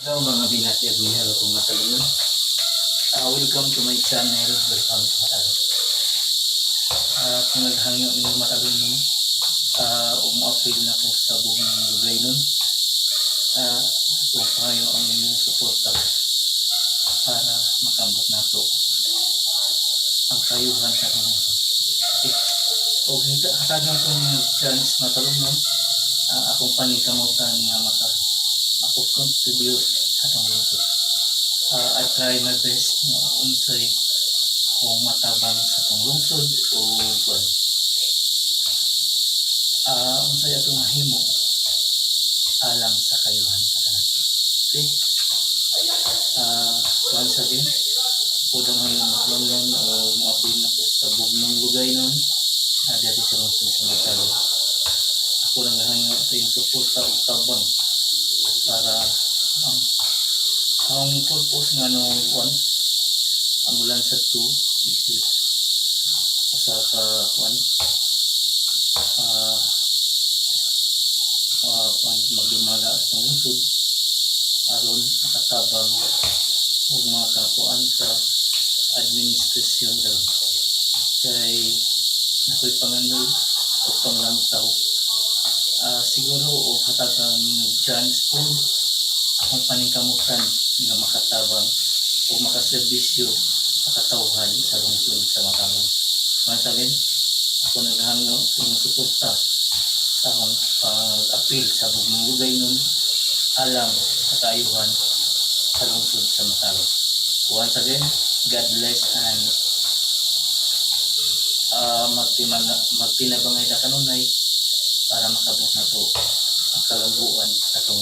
Hello mga binati abuya kung matalungan. Welcome to my channel. Welcome to Matalon. Kung naghangyo ninyo matalungan, umapil na ko sa buong lugay nun. Kung kayo ang inyong suporta para makabot na to ang kayuhan sa mga. Okay. O hatagan ko yung chance matalungan. Akong panikamutan nga makakontribute sa itong lungsod. I try my best na unsay kung matabang sa itong lungsod o unsay atong mahimo alang sa kayuhan sa tanan. Okay? Once again, kudang ngayon maklomlom o maapil na po sa bugnong lugay nun dito sa lungsod sa Matalo. Ako lang hangyo sa iyong suporta o tabang para ang purpose nga nung ambulansya 2 isip usa ka magdumala sa lungsod aron makatabang o mga kakuan sa administrasyon daw kay nakoy pangandoy o panglangtaw. Siguro o hatagang chance po akong paningkamutan nga makatabang o makaserbisyo sa katawhan sa lungsod sa Matalon. Once again, ako naghangyo sa inyong suporta sa akong pag-apil sa buong lugay nun alang sa kaayuhan sa lungsod sa Matalon. Once again, God bless and magtinabangay na kanunay para makabot na to ang kalambuan sa itong